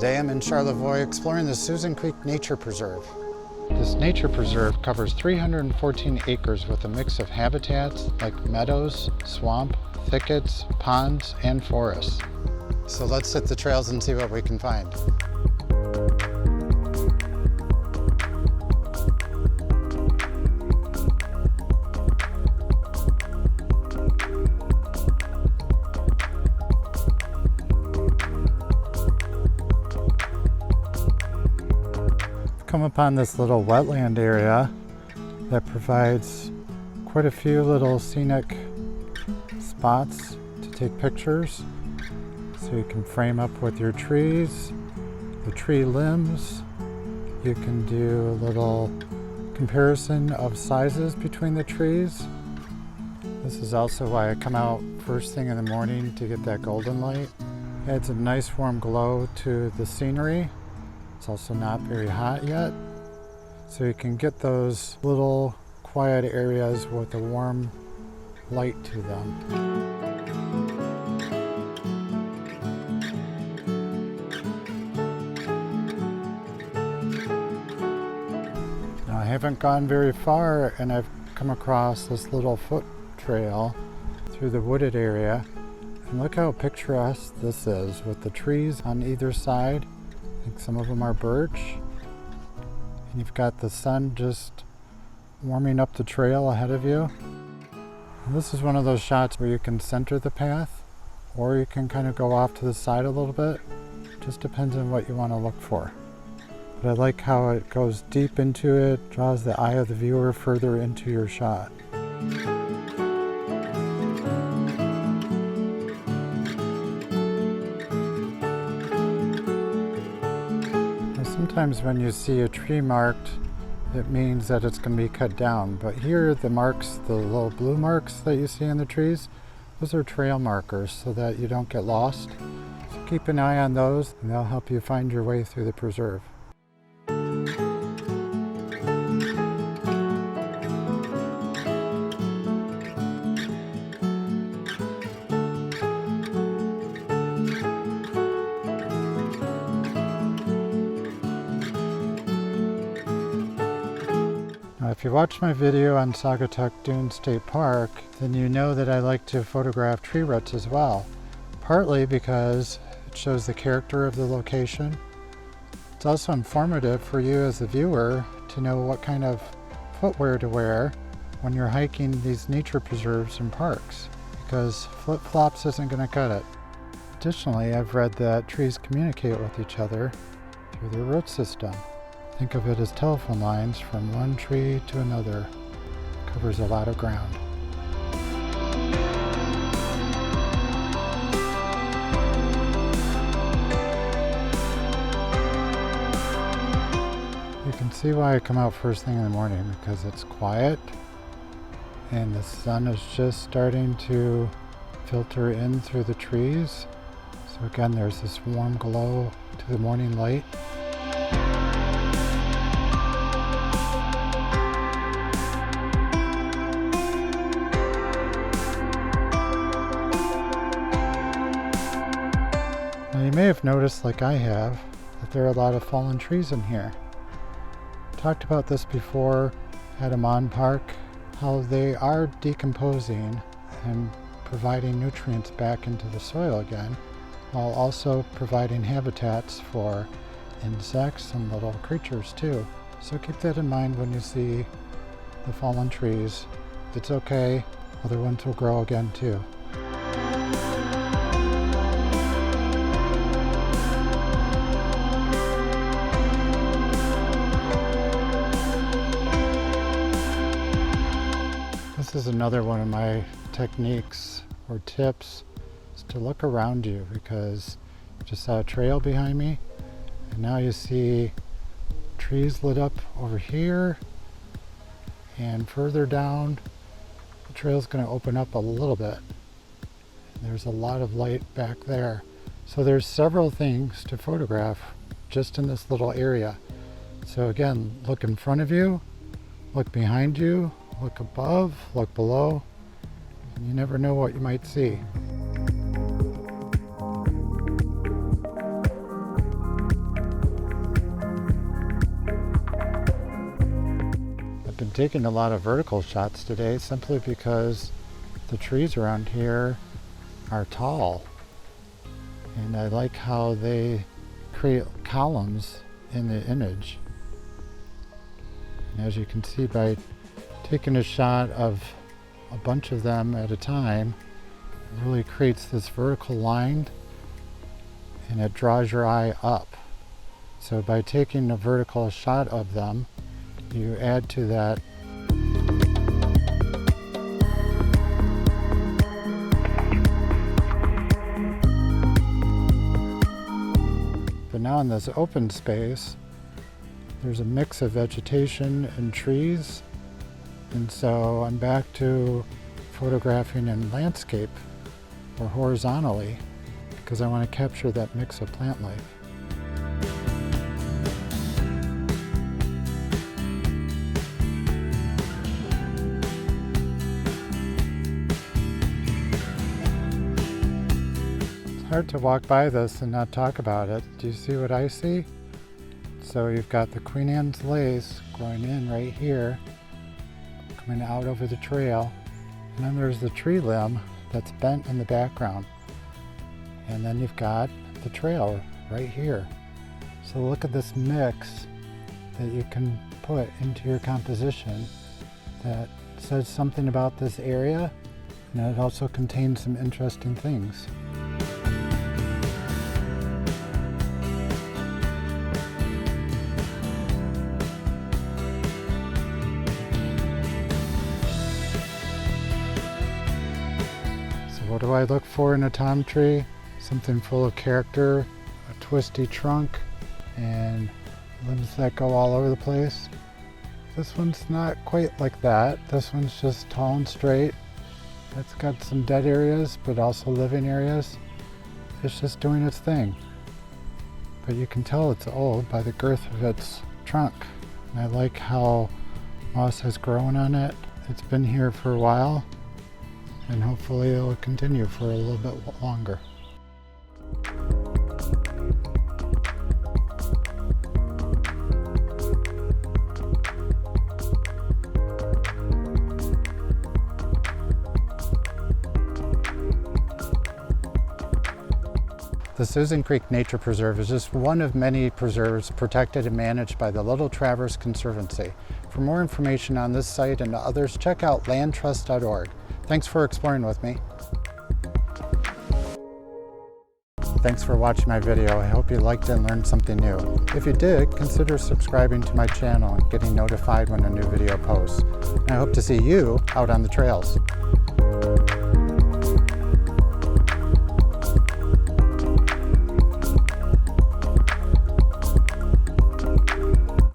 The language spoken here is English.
Today I'm in Charlevoix exploring the Susan Creek Nature Preserve. This nature preserve covers 314 acres with a mix of habitats like meadows, swamp, thickets, ponds, and forests. So let's hit the trails and see what we can find. Come upon this little wetland area that provides quite a few little scenic spots to take pictures, so you can frame up with your trees, the tree limbs. You can do a little comparison of sizes between the trees. This is also why I come out first thing in the morning to get that golden light. It adds a nice warm glow to the scenery. It's also not very hot yet, so you can get those little quiet areas with a warm light to them. Now, I haven't gone very far and I've come across this little foot trail through the wooded area, and look how picturesque this is with the trees on either side. I think some of them are birch, and you've got the sun just warming up the trail ahead of you. And this is one of those shots where you can center the path, or you can kind of go off to the side a little bit. Just depends on what you want to look for. But I like how it goes deep into it, draws the eye of the viewer further into your shot. Sometimes when you see a tree marked, it means that it's going to be cut down. But here, the marks, the little blue marks that you see in the trees, those are trail markers so that you don't get lost. So keep an eye on those, and they'll help you find your way through the preserve. If you watch my video on Saugatuck Dunes State Park, then you know that I like to photograph tree roots as well. Partly because it shows the character of the location. It's also informative for you as a viewer to know what kind of footwear to wear when you're hiking these nature preserves and parks, because flip-flops isn't going to cut it. Additionally, I've read that trees communicate with each other through their root system. Think of it as telephone lines from one tree to another. It covers a lot of ground. You can see why I come out first thing in the morning, because it's quiet and the sun is just starting to filter in through the trees. So again, there's this warm glow to the morning light. You may have noticed, like I have, that there are a lot of fallen trees in here. I talked about this before at Amon Park, how they are decomposing and providing nutrients back into the soil again, while also providing habitats for insects and little creatures too. So keep that in mind when you see the fallen trees. It's okay, other ones will grow again too. This is another one of my techniques or tips, is to look around you, because you just saw a trail behind me and now you see trees lit up over here, and further down the trail is going to open up a little bit. There's a lot of light back there. So there's several things to photograph just in this little area. So again, look in front of you, look behind you, look above, look below. You never know what you might see. taking a lot of vertical shots today simply because the trees around here are tall. And I like how they create columns in the image. And as you can see, by taking a shot of a bunch of them at a time, it really creates this vertical line and it draws your eye up. So by taking a vertical shot of them, you add to that but now in this open space, there's a mix of vegetation and trees, and so I'm back to photographing in landscape or horizontally because I want to capture that mix of plant life. It's hard to walk by this and not talk about it. Do you see what I see? So you've got the Queen Anne's lace going in right here, coming out over the trail, and then there's the tree limb that's bent in the background. And then you've got the trail right here. So look at this mix that you can put into your composition that says something about this area, and it also contains some interesting things. What do I look for in a tom tree? Something full of character, a twisty trunk, and limbs that go all over the place. This one's not quite like that. This one's just tall and straight. It's got some dead areas, but also living areas. It's just doing its thing. But you can tell it's old by the girth of its trunk. And I like how moss has grown on it. It's been here for a while, and hopefully it will continue for a little bit longer. The Susan Creek Nature Preserve is just one of many preserves protected and managed by the Little Traverse Conservancy. For more information on this site and others, check out landtrust.org. Thanks for exploring with me. Thanks for watching my video. I hope you liked it and learned something new. If you did, consider subscribing to my channel and getting notified when a new video posts. And I hope to see you out on the trails.